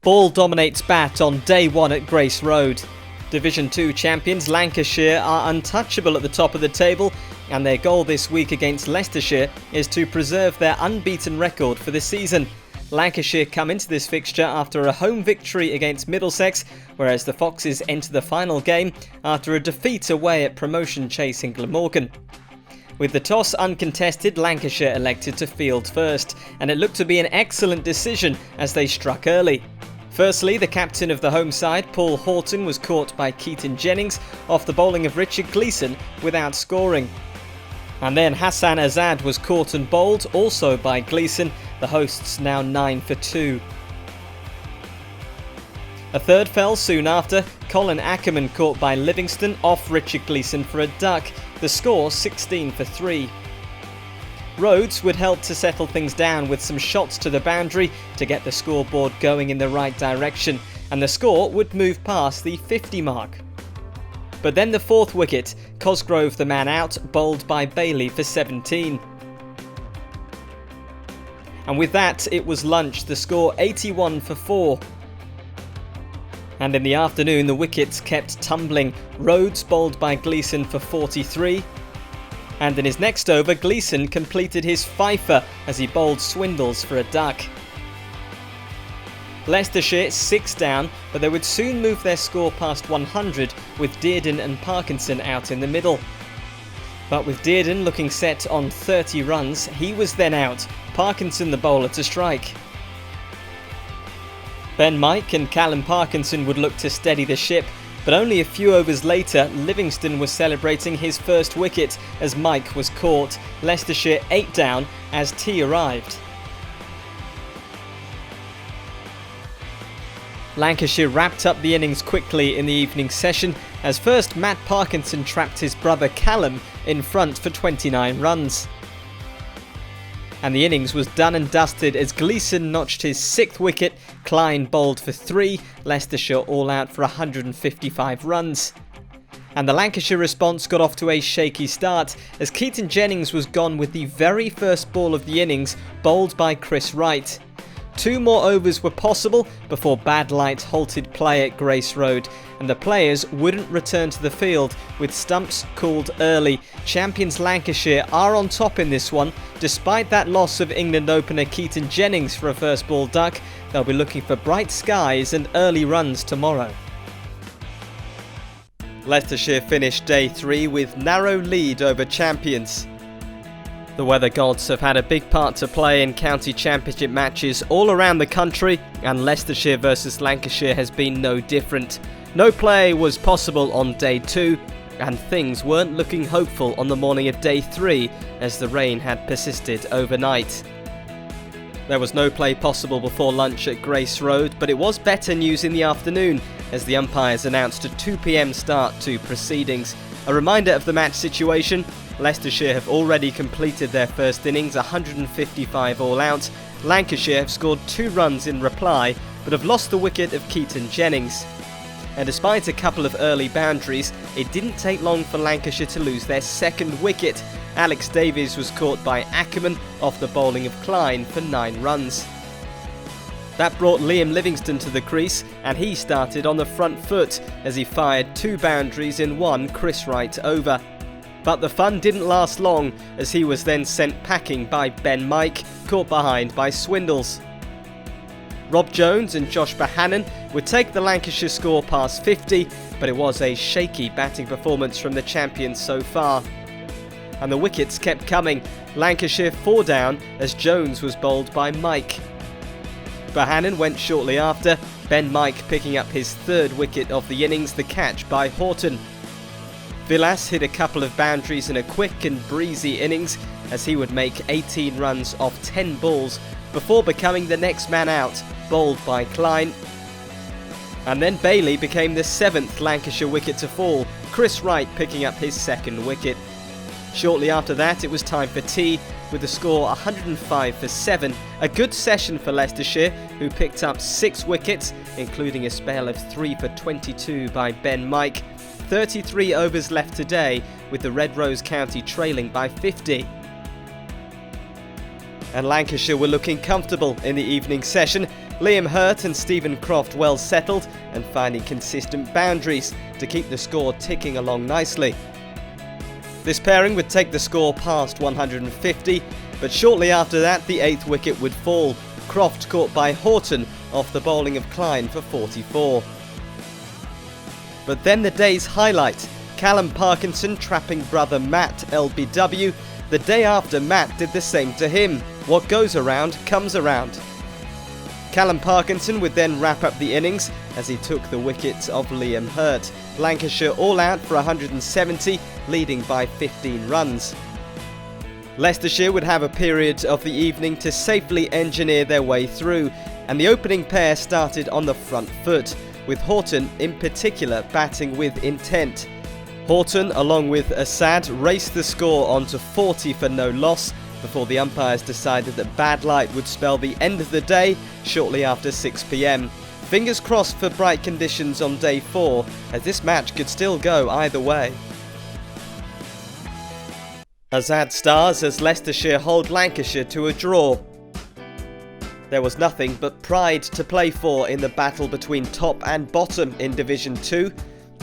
Ball dominates bat on day one at Grace Road. Division 2 champions Lancashire are untouchable at the top of the table, and their goal this week against Leicestershire is to preserve their unbeaten record for the season. Lancashire come into this fixture after a home victory against Middlesex, whereas the Foxes enter the final game after a defeat away at promotion chasing Glamorgan. With the toss uncontested, Lancashire elected to field first, and it looked to be an excellent decision as they struck early. Firstly, the captain of the home side, Paul Horton, was caught by Keaton Jennings off the bowling of Richard Gleeson without scoring. And then Hassan Azad was caught and bowled, also by Gleeson, the hosts now 9 for 2. A third fell soon after, Colin Ackerman caught by Livingston off Richard Gleeson for a duck, the score 16 for 3. Rhodes would help to settle things down with some shots to the boundary to get the scoreboard going in the right direction, and the score would move past the 50 mark. But then the fourth wicket, Cosgrove the man out, bowled by Bailey for 17. And with that, it was lunch, the score 81 for 4. And in the afternoon, the wickets kept tumbling. Rhodes bowled by Gleeson for 43. And in his next over, Gleeson completed his fifer as he bowled Swindles for a duck. Leicestershire 6 down, but they would soon move their score past 100 with Dearden and Parkinson out in the middle. But with Dearden looking set on 30 runs, he was then out, Parkinson the bowler to strike. Ben Mike and Callum Parkinson would look to steady the ship, but only a few overs later, Livingston was celebrating his first wicket as Mike was caught. Leicestershire 8 down as tea arrived. Lancashire wrapped up the innings quickly in the evening session as first Matt Parkinson trapped his brother Callum in front for 29 runs. And the innings was done and dusted as Gleeson notched his 6th wicket, Klein bowled for 3, Leicestershire all out for 155 runs. And the Lancashire response got off to a shaky start as Keaton Jennings was gone with the very first ball of the innings, bowled by Chris Wright. 2 more overs were possible before bad light halted play at Grace Road, and the players wouldn't return to the field with stumps called early. Champions Lancashire are on top in this one. Despite that loss of England opener Keaton Jennings for a first ball duck, they'll be looking for bright skies and early runs tomorrow. Leicestershire finished day 3 with narrow lead over champions. The weather gods have had a big part to play in county championship matches all around the country, and Leicestershire versus Lancashire has been no different. No play was possible on day 2, and things weren't looking hopeful on the morning of day 3 as the rain had persisted overnight. There was no play possible before lunch at Grace Road, but it was better news in the afternoon as the umpires announced a 2 p.m. start to proceedings. A reminder of the match situation: Leicestershire have already completed their first innings, 155 all out. Lancashire have scored 2 runs in reply, but have lost the wicket of Keaton Jennings. And despite a couple of early boundaries, it didn't take long for Lancashire to lose their 2nd wicket. Alex Davies was caught by Ackerman off the bowling of Klein for 9 runs. That brought Liam Livingston to the crease, and he started on the front foot as he fired 2 boundaries in 1 Chris Wright over. But the fun didn't last long as he was then sent packing by Ben Mike, caught behind by Swindles. Rob Jones and Josh Bohannon would take the Lancashire score past 50, but it was a shaky batting performance from the champions so far. And the wickets kept coming, Lancashire 4 down as Jones was bowled by Mike. Bohannon went shortly after, Ben Mike picking up his 3rd wicket of the innings, the catch by Horton. Villas hit a couple of boundaries in a quick and breezy innings as he would make 18 runs off 10 balls before becoming the next man out, bowled by Klein. And then Bailey became the 7th Lancashire wicket to fall, Chris Wright picking up his 2nd wicket. Shortly after that, it was time for tea, with the score 105 for 7. A good session for Leicestershire, who picked up 6 wickets, including a spell of 3 for 22 by Ben Mike. 33 overs left today, with the Red Rose County trailing by 50. And Lancashire were looking comfortable in the evening session. Liam Hurt and Stephen Croft well settled and finding consistent boundaries to keep the score ticking along nicely. This pairing would take the score past 150, but shortly after that the 8th wicket would fall, Croft caught by Horton off the bowling of Klein for 44. But then the day's highlight, Callum Parkinson trapping brother Matt LBW the day after Matt did the same to him. What goes around comes around. Callum Parkinson would then wrap up the innings as he took the wicket of Liam Hurt. Lancashire all out for 170, leading by 15 runs. Leicestershire would have a period of the evening to safely engineer their way through, and the opening pair started on the front foot, with Horton in particular batting with intent. Horton, along with Asad, raced the score on to 40 for no loss before the umpires decided that bad light would spell the end of the day shortly after 6 p.m. Fingers crossed for bright conditions on day 4, as this match could still go either way. Asad stars as Leicestershire hold Lancashire to a draw. There was nothing but pride to play for in the battle between top and bottom in Division 2,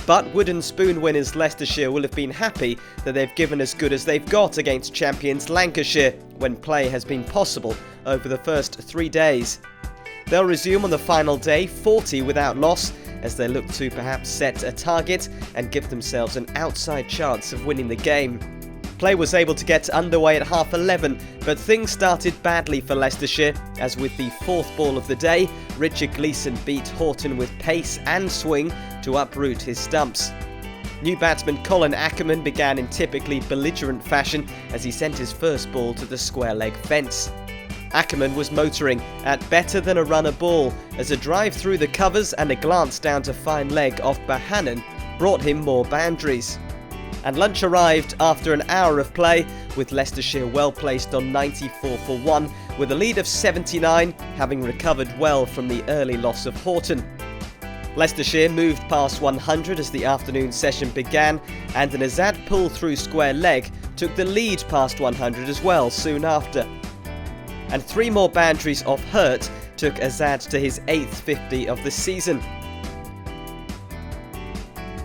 but wooden spoon winners Leicestershire will have been happy that they've given as good as they've got against champions Lancashire when play has been possible over the first 3 days. They'll resume on the final day 40 without loss as they look to perhaps set a target and give themselves an outside chance of winning the game. Play was able to get underway at 11:30, but things started badly for Leicestershire as with the 4th ball of the day, Richard Gleeson beat Horton with pace and swing to uproot his stumps. New batsman Colin Ackerman began in typically belligerent fashion as he sent his first ball to the square leg fence. Ackerman was motoring at better than a run a ball as a drive through the covers and a glance down to fine leg off Bahanan brought him more boundaries. And lunch arrived after an hour of play, with Leicestershire well placed on 94 for 1, with a lead of 79, having recovered well from the early loss of Horton. Leicestershire moved past 100 as the afternoon session began, and an Azad pull through square leg took the lead past 100 as well soon after. And 3 more boundaries off Hurt took Azad to his 8th 50 of the season.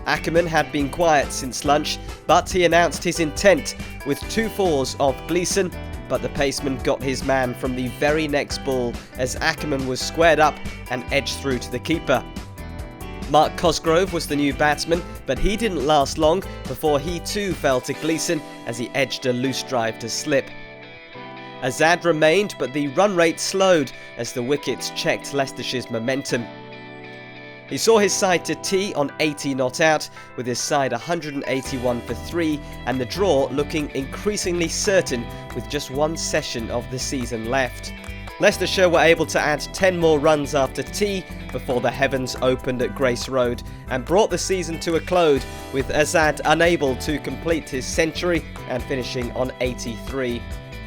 Ackerman had been quiet since lunch, but he announced his intent with 2 fours off Gleeson, but the paceman got his man from the very next ball as Ackerman was squared up and edged through to the keeper. Mark Cosgrove was the new batsman, but he didn't last long before he too fell to Gleeson as he edged a loose drive to slip. Azad remained, but the run rate slowed as the wickets checked Leicestershire's momentum. He saw his side to tea on 80 not out, with his side 181 for 3 and the draw looking increasingly certain with just 1 session of the season left. Leicestershire were able to add 10 more runs after tea before the heavens opened at Grace Road and brought the season to a close, with Azad unable to complete his century and finishing on 83.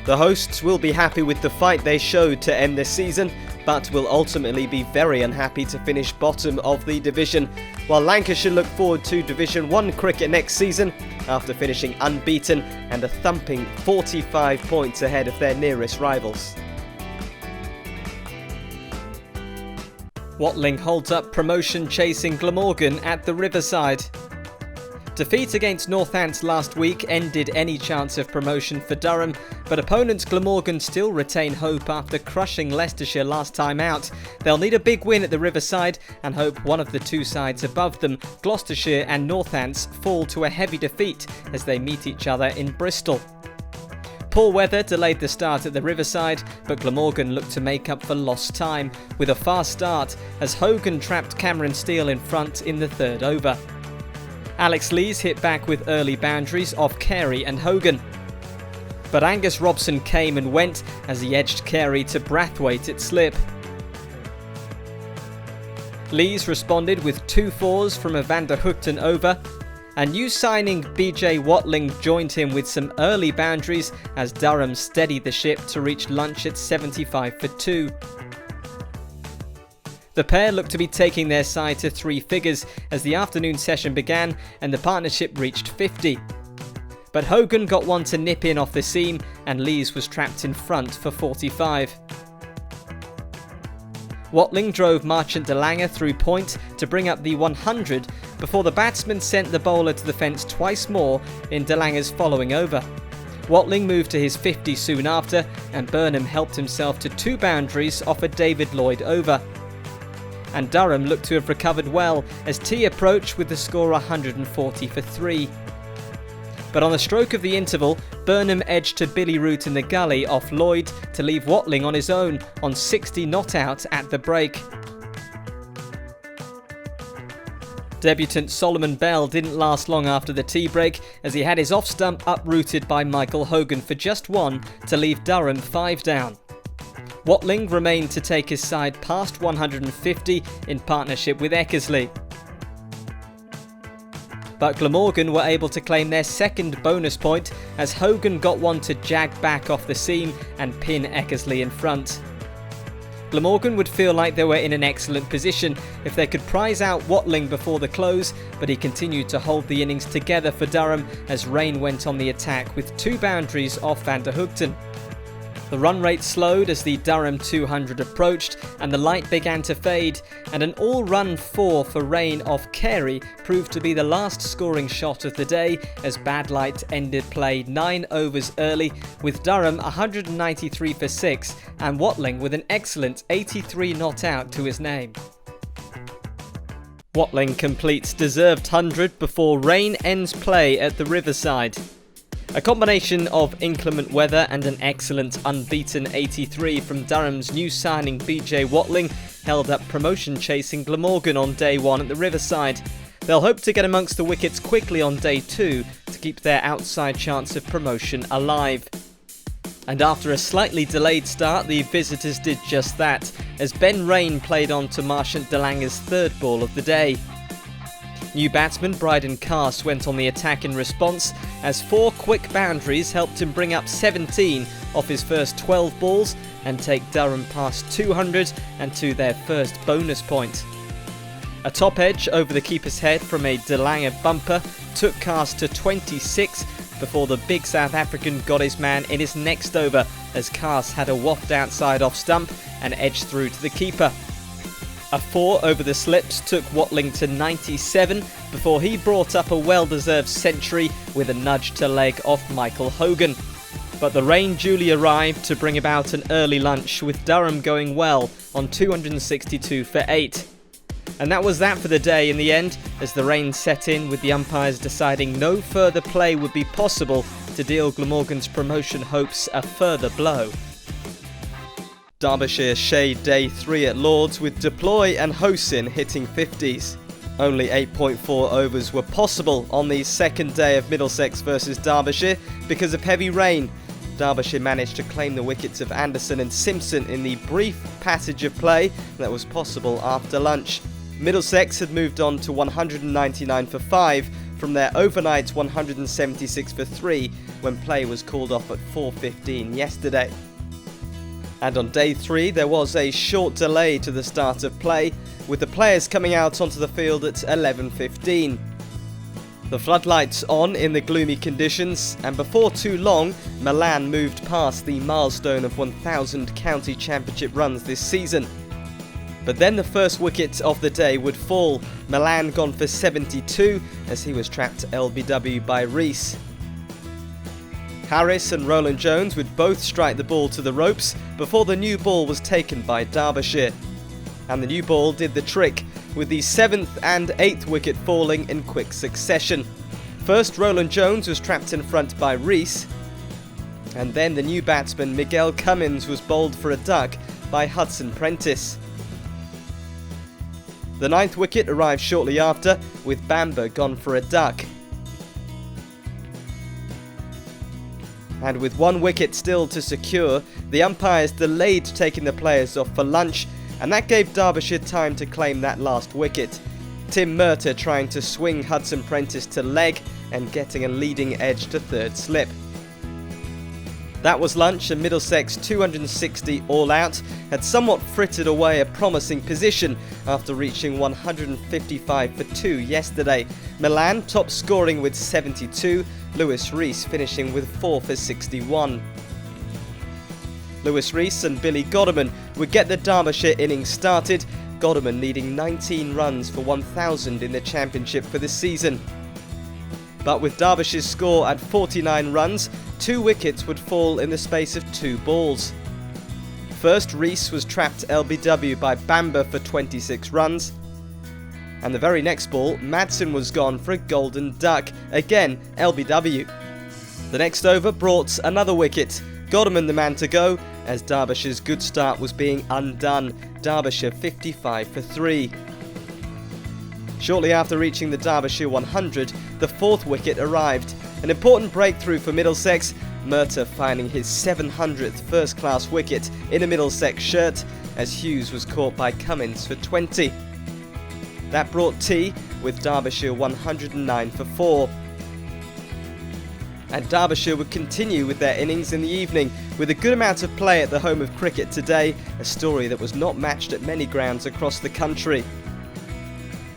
The hosts will be happy with the fight they showed to end the season, but will ultimately be very unhappy to finish bottom of the division, while Lancashire look forward to Division 1 cricket next season after finishing unbeaten and a thumping 45 points ahead of their nearest rivals. Watling holds up promotion chasing Glamorgan at the Riverside. Defeat against Northants last week ended any chance of promotion for Durham, but opponents Glamorgan still retain hope after crushing Leicestershire last time out. They'll need a big win at the Riverside and hope one of the 2 sides above them, Gloucestershire and Northants, fall to a heavy defeat as they meet each other in Bristol. Poor weather delayed the start at the Riverside, but Glamorgan looked to make up for lost time with a fast start as Hogan trapped Cameron Steele in front in the 3rd over. Alex Lees hit back with early boundaries off Carey and Hogan. But Angus Robson came and went as he edged Carey to Brathwaite at slip. Lees responded with 2 fours from a Van der Hoogten over. A new signing BJ Watling joined him with some early boundaries as Durham steadied the ship to reach lunch at 75 for 2. The pair looked to be taking their side to 3 figures as the afternoon session began and the partnership reached 50. But Hogan got one to nip in off the seam and Lees was trapped in front for 45. Watling drove Marchant de Lange through point to bring up the 100 before the batsman sent the bowler to the fence twice more in de Lange's following over. Watling moved to his 50 soon after, and Burnham helped himself to 2 boundaries off a David Lloyd over. And Durham looked to have recovered well as T approached with the score 140 for 3. But on the stroke of the interval, Burnham edged to Billy Root in the gully off Lloyd to leave Watling on his own on 60 not out at the break. Debutant Solomon Bell didn't last long after the tea break as he had his off-stump uprooted by Michael Hogan for just 1 to leave Durham 5 down. Watling remained to take his side past 150 in partnership with Eckersley. But Glamorgan were able to claim their second bonus point as Hogan got one to jag back off the seam and pin Eckersley in front. Glamorgan would feel like they were in an excellent position if they could prize out Watling before the close, but he continued to hold the innings together for Durham as Rain went on the attack with 2 boundaries off Van der Hoogten. The run rate slowed as the Durham 200 approached and the light began to fade, and an all-run 4 for Rain off Carey proved to be the last scoring shot of the day as bad light ended play 9 overs early with Durham 193 for 6 and Watling with an excellent 83 not out to his name. Watling completes deserved 100 before Rain ends play at the Riverside. A combination of inclement weather and an excellent unbeaten 83 from Durham's new signing BJ Watling held up promotion chasing Glamorgan on day 1 at the Riverside. They'll hope to get amongst the wickets quickly on day 2 to keep their outside chance of promotion alive. And after a slightly delayed start, the visitors did just that, as Ben Rain played on to Marchant de Lange's 3rd ball of the day. New batsman Bryden Cast went on the attack in response as 4 quick boundaries helped him bring up 17 off his first 12 balls and take Durham past 200 and to their first bonus point. A top edge over the keeper's head from a de Lange bumper took Cast to 26 before the big South African got his man in his next over as Cast had a waft outside off stump and edged through to the keeper. A 4 over the slips took Watling to 97 before he brought up a well-deserved century with a nudge to leg off Michael Hogan. But the rain duly arrived to bring about an early lunch with Durham going well on 262 for 8. And that was that for the day in the end as the rain set in with the umpires deciding no further play would be possible to deal Glamorgan's promotion hopes a further blow. Derbyshire shade day 3 at Lords with Deploy and Hosin hitting 50s. Only 8.4 overs were possible on the second day of Middlesex versus Derbyshire because of heavy rain. Derbyshire managed to claim the wickets of Anderson and Simpson in the brief passage of play that was possible after lunch. Middlesex had moved on to 199 for 5 from their overnight 176 for 3 when play was called off at 4:15 yesterday. And on day 3 there was a short delay to the start of play, with the players coming out onto the field at 11:15. The floodlights on in the gloomy conditions, and before too long Milan moved past the milestone of 1,000 county championship runs this season. But then the first wicket of the day would fall, Milan gone for 72 as he was trapped LBW by Rees. Harris and Roland Jones would both strike the ball to the ropes before the new ball was taken by Derbyshire. And the new ball did the trick, with the 7th and 8th wicket falling in quick succession. First, Roland Jones was trapped in front by Rees, and then the new batsman Miguel Cummins was bowled for a duck by Hudson Prentice. The 9th wicket arrived shortly after, with Bamber gone for a duck. And with 1 wicket still to secure, the umpires delayed taking the players off for lunch, and that gave Derbyshire time to claim that last wicket. Tim Murtagh trying to swing Hudson Prentice to leg and getting a leading edge to 3rd slip. That was lunch, and Middlesex 260 all out had somewhat frittered away a promising position after reaching 155 for 2 yesterday. Milan top scoring with 72, Lewis Rees finishing with 4 for 61. Lewis Rees and Billy Godderman would get the Derbyshire innings started, Godderman needing 19 runs for 1,000 in the Championship for the season. But with Derbyshire's score at 49 runs, 2 wickets would fall in the space of 2 balls. First, Rees was trapped LBW by Bamber for 26 runs. And the very next ball, Madsen was gone for a golden duck, again LBW. The next over brought another wicket, Godderman the man to go, as Derbyshire's good start was being undone, Derbyshire 55 for 3. Shortly after reaching the Derbyshire 100, the 4th wicket arrived, an important breakthrough for Middlesex, Murtagh finding his 700th first-class wicket in a Middlesex shirt, as Hughes was caught by Cummins for 20. That brought tea, with Derbyshire 109 for 4. And Derbyshire would continue with their innings in the evening, with a good amount of play at the home of cricket today, a story that was not matched at many grounds across the country.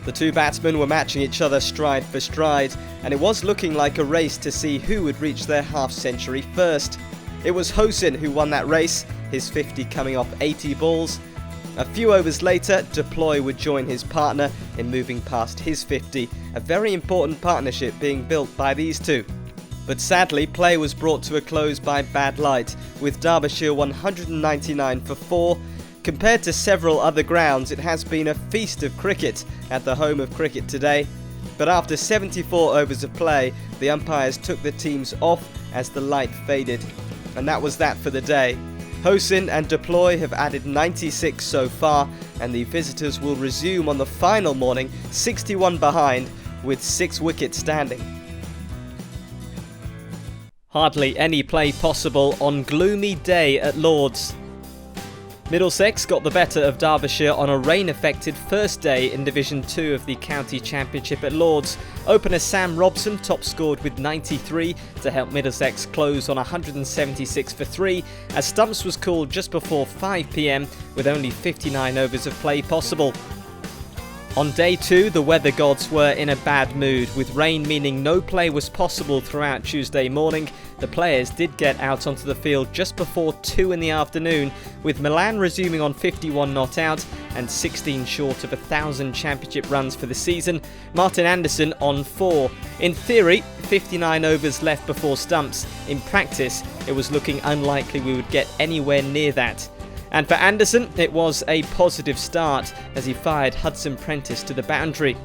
The 2 batsmen were matching each other stride for stride, and it was looking like a race to see who would reach their half-century first. It was Hossin who won that race, his 50 coming off 80 balls. A few overs later, Deploy would join his partner in moving past his 50, a very important partnership being built by these two. But sadly, play was brought to a close by bad light, with Derbyshire 199 for 4. Compared to several other grounds, it has been a feast of cricket at the home of cricket today. But after 74 overs of play, the umpires took the teams off as the light faded. And that was that for the day. Hossin and Deploy have added 96 so far, and the visitors will resume on the final morning, 61 behind, with 6 wickets standing. Hardly any play possible on gloomy day at Lord's. Middlesex got the better of Derbyshire on a rain-affected first day in Division 2 of the County Championship at Lord's. Opener Sam Robson top scored with 93 to help Middlesex close on 176 for 3, as Stumps was called just before 5 p.m. with only 59 overs of play possible. On day 2, the weather gods were in a bad mood, with rain meaning no play was possible throughout Tuesday morning. The players did get out onto the field just before 2 in the afternoon, with Milan resuming on 51 not out and 16 short of 1,000 championship runs for the season. Martin Anderson on 4. In theory, 59 overs left before Stumps. In practice, it was looking unlikely we would get anywhere near that. And for Anderson, it was a positive start as he fired Hudson Prentice to the boundary.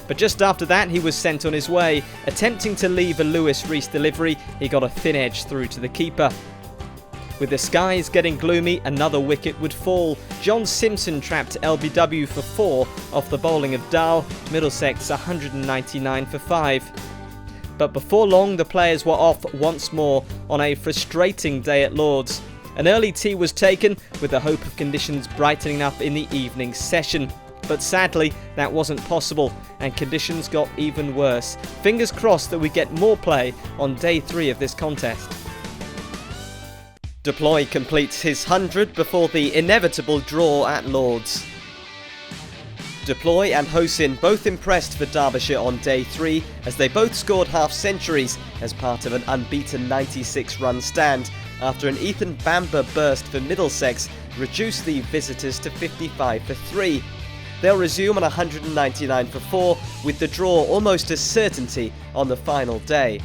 But just after that, he was sent on his way. Attempting to leave a Lewis Rees delivery, he got a thin edge through to the keeper. With the skies getting gloomy, another wicket would fall. John Simpson trapped LBW for 4 off the bowling of Dahl, Middlesex 199 for 5. But before long, the players were off once more on a frustrating day at Lord's. An early tea was taken, with the hope of conditions brightening up in the evening session. But sadly, that wasn't possible, and conditions got even worse. Fingers crossed that we get more play on day 3 of this contest. Deploy completes his 100 before the inevitable draw at Lord's. Deploy and Hossin both impressed for Derbyshire on day 3, as they both scored half-centuries as part of an unbeaten 96-run stand, after an Ethan Bamber burst for Middlesex reduced the visitors to 55 for 3. They'll resume on 199 for 4, with the draw almost a certainty on the final day.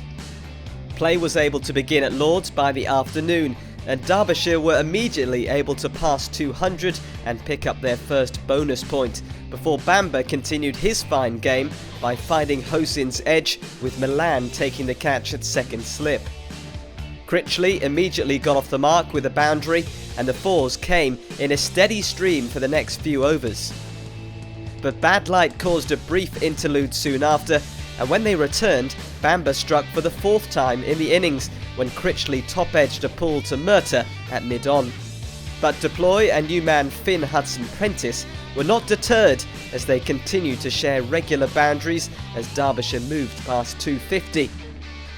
Play was able to begin at Lord's by the afternoon, and Derbyshire were immediately able to pass 200 and pick up their first bonus point, before Bamber continued his fine game by finding Hossin's edge, with Milan taking the catch at second slip. Critchley immediately got off the mark with a boundary, and the 4s came in a steady stream for the next few overs. But bad light caused a brief interlude soon after, and when they returned, Bamber struck for the 4th time in the innings when Critchley top-edged a pull to Murtagh at mid-on. But Deploy and new man Finn Hudson Prentice were not deterred as they continued to share regular boundaries as Derbyshire moved past 250,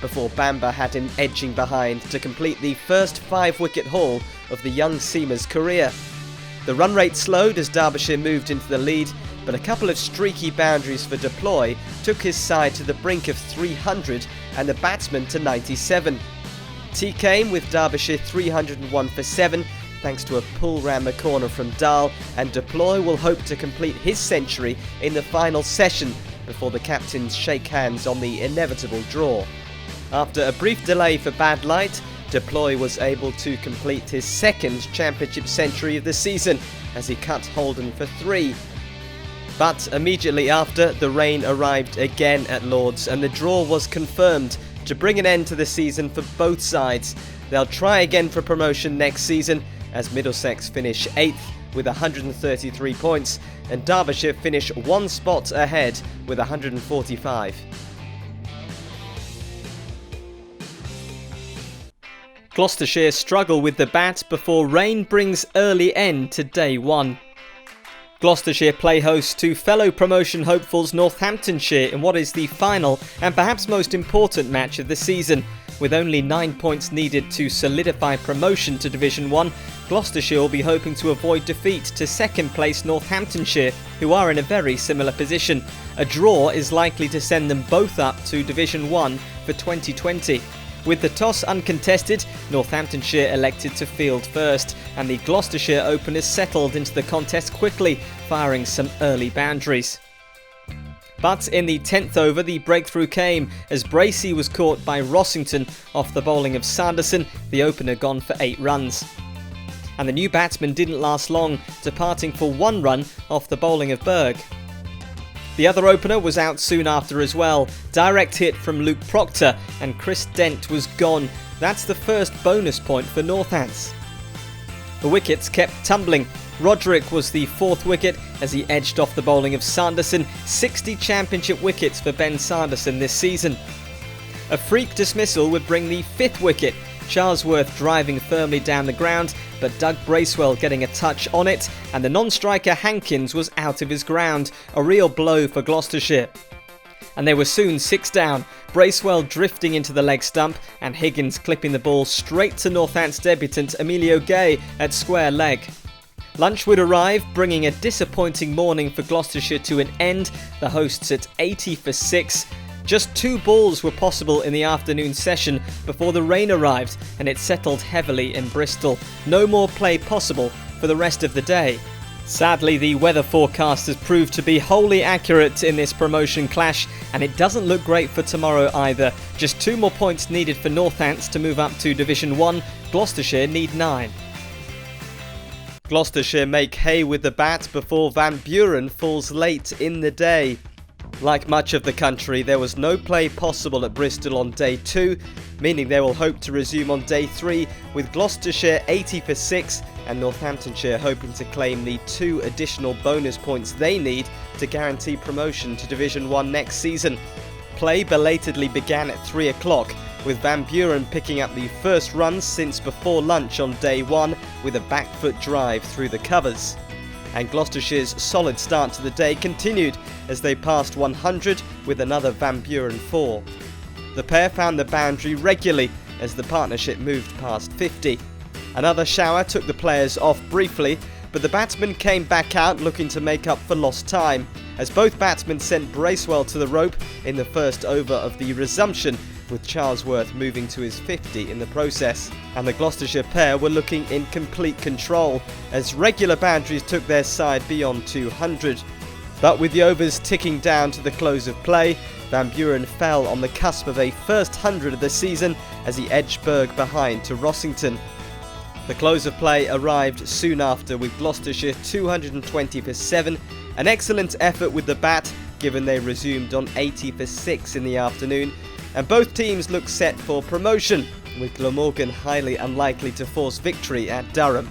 before Bamber had him edging behind to complete the first 5-wicket haul of the young seamer's career. The run rate slowed as Derbyshire moved into the lead, but a couple of streaky boundaries for Deploy took his side to the brink of 300 and the batsman to 97. Tea came with Derbyshire 301 for 7, thanks to a pull round the corner from Dahl, and Deploy will hope to complete his century in the final session before the captains shake hands on the inevitable draw. After a brief delay for bad light, Deploy was able to complete his second championship century of the season as he cut Holden for 3. But immediately after, the rain arrived again at Lords and the draw was confirmed to bring an end to the season for both sides. They'll try again for promotion next season as Middlesex finish 8th with 133 points and Derbyshire finish 1 spot ahead with 145. Gloucestershire struggle with the bat before rain brings early end to day 1. Gloucestershire play host to fellow promotion hopefuls Northamptonshire in what is the final and perhaps most important match of the season. With only 9 points needed to solidify promotion to Division 1, Gloucestershire will be hoping to avoid defeat to second place Northamptonshire, who are in a very similar position. A draw is likely to send them both up to Division 1 for 2020. With the toss uncontested, Northamptonshire elected to field first, and the Gloucestershire openers settled into the contest quickly, firing some early boundaries. But in the 10th over, the breakthrough came as Bracey was caught by Rossington off the bowling of Sanderson, the opener gone for 8 runs. And the new batsman didn't last long, departing for 1 run off the bowling of Berg. The other opener was out soon after as well. Direct hit from Luke Proctor and Chris Dent was gone. That's the first bonus point for Northants. The wickets kept tumbling. Roderick was the 4th wicket as he edged off the bowling of Sanderson. 60 championship wickets for Ben Sanderson this season. A freak dismissal would bring the 5th wicket. Charlesworth driving firmly down the ground, but Doug Bracewell getting a touch on it, and the non-striker Hankins was out of his ground, a real blow for Gloucestershire. And they were soon 6 down, Bracewell drifting into the leg stump and Higgins clipping the ball straight to Northants debutant Emilio Gay at square leg. Lunch would arrive, bringing a disappointing morning for Gloucestershire to an end, the hosts at 80 for 6. Just 2 balls were possible in the afternoon session before the rain arrived and it settled heavily in Bristol. No more play possible for the rest of the day. Sadly, the weather forecasters proved to be wholly accurate in this promotion clash, and it doesn't look great for tomorrow either. Just 2 more points needed for Northants to move up to Division 1. Gloucestershire need 9. Gloucestershire make hay with the bat before Van Buren falls late in the day. Like much of the country, there was no play possible at Bristol on day 2, meaning they will hope to resume on day 3 with Gloucestershire 80 for 6 and Northamptonshire hoping to claim the 2 additional bonus points they need to guarantee promotion to Division 1 next season. Play belatedly began at 3 o'clock, with Van Buren picking up the first runs since before lunch on day 1 with a back foot drive through the covers. And Gloucestershire's solid start to the day continued as they passed 100 with another Van Buren 4. The pair found the boundary regularly as the partnership moved past 50. Another shower took the players off briefly, but the batsmen came back out looking to make up for lost time, as both batsmen sent Bracewell to the rope in the first over of the resumption, with Charlesworth moving to his 50 in the process. And the Gloucestershire pair were looking in complete control as regular boundaries took their side beyond 200. But with the overs ticking down to the close of play, Van Buren fell on the cusp of a first 100 of the season as he edged Berg behind to Rossington. The close of play arrived soon after with Gloucestershire 220 for 7, an excellent effort with the bat given they resumed on 80 for 6 in the afternoon, and both teams look set for promotion, with Glamorgan highly unlikely to force victory at Durham.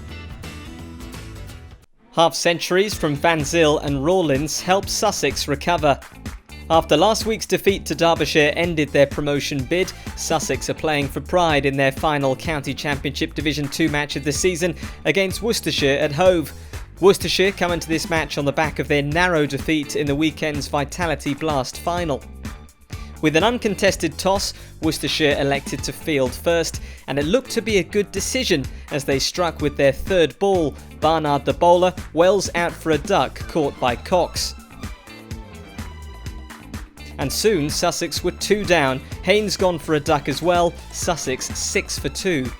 Half-centuries from Van Zyl and Rawlins helped Sussex recover. After last week's defeat to Derbyshire ended their promotion bid, Sussex are playing for pride in their final County Championship Division 2 match of the season against Worcestershire at Hove. Worcestershire come into this match on the back of their narrow defeat in the weekend's Vitality Blast final. With an uncontested toss, Worcestershire elected to field first, and it looked to be a good decision as they struck with their 3rd ball. Barnard the bowler, Wells out for a duck caught by Cox. and soon Sussex were 2 down. Haynes gone for a duck as well, Sussex 6 for 2.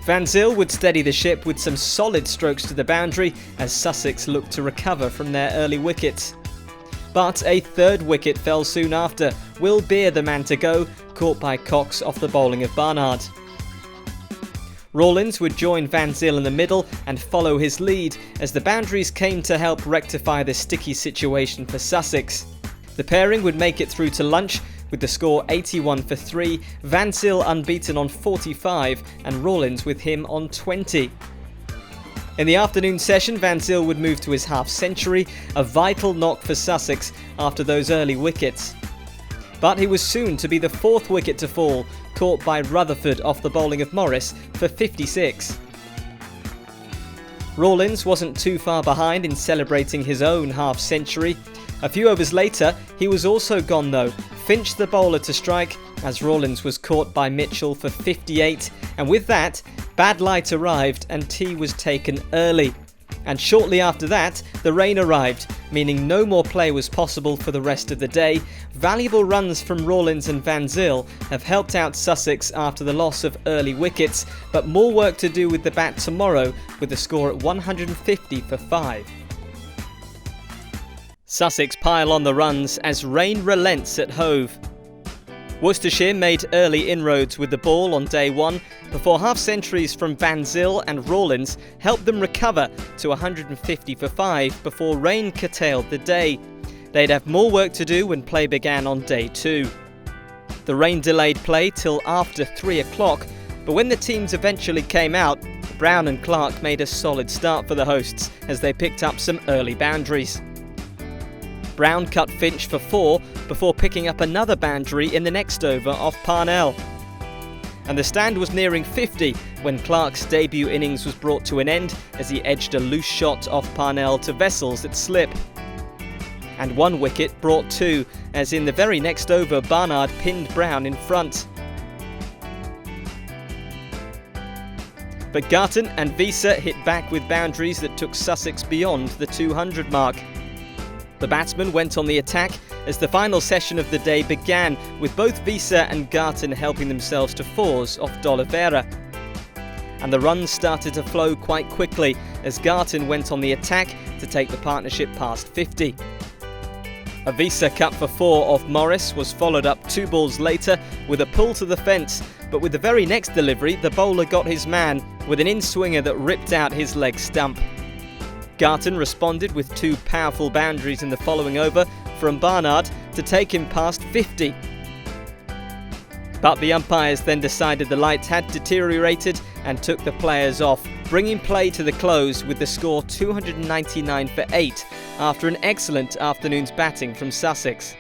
Van Zyl would steady the ship with some solid strokes to the boundary as Sussex looked to recover from their early wickets. But a third wicket fell soon after, Will Beer the man to go, caught by Cox off the bowling of Barnard. Rawlins would join Van Zyl in the middle and follow his lead as the boundaries came to help rectify the sticky situation for Sussex. The pairing would make it through to lunch with the score 81 for 3, Van Zyl unbeaten on 45 and Rawlins with him on 20. In the afternoon session, Van Zyl would move to his half-century, a vital knock for Sussex after those early wickets. But he was soon to be the 4th wicket to fall, caught by Rutherford off the bowling of Morris for 56. Rawlins wasn't too far behind in celebrating his own half-century. A few overs later, he was also gone though, Finch the bowler to strike as Rawlins was caught by Mitchell for 58, and with that, bad light arrived and tea was taken early. And shortly after that, the rain arrived, meaning no more play was possible for the rest of the day. Valuable runs from Rawlins and Van Zyl have helped out Sussex after the loss of early wickets, but more work to do with the bat tomorrow with the score at 150 for 5. Sussex pile on the runs as rain relents at Hove. Worcestershire made early inroads with the ball on day 1 before half-centuries from Van Zyl and Rawlins helped them recover to 150 for 5 before rain curtailed the day. They'd have more work to do when play began on day 2. The rain delayed play till after 3 o'clock, but when the teams eventually came out, Brown and Clark made a solid start for the hosts as they picked up some early boundaries. Brown cut Finch for 4 before picking up another boundary in the next over off Parnell. And the stand was nearing 50 when Clark's debut innings was brought to an end as he edged a loose shot off Parnell to Vessels at slip. And 1 wicket brought 2 as in the very next over Barnard pinned Brown in front. But Garton and Visa hit back with boundaries that took Sussex beyond the 200 mark. The batsmen went on the attack as the final session of the day began, with both Visa and Garton helping themselves to 4s off D'Oliveira. And the runs started to flow quite quickly as Garton went on the attack to take the partnership past 50. A Visa cut for 4 off Morris was followed up 2 balls later with a pull to the fence, but with the very next delivery the bowler got his man with an in-swinger that ripped out his leg stump. Garton responded with 2 powerful boundaries in the following over from Barnard to take him past 50. But the umpires then decided the lights had deteriorated and took the players off, bringing play to the close with the score 299 for 8 after an excellent afternoon's batting from Sussex.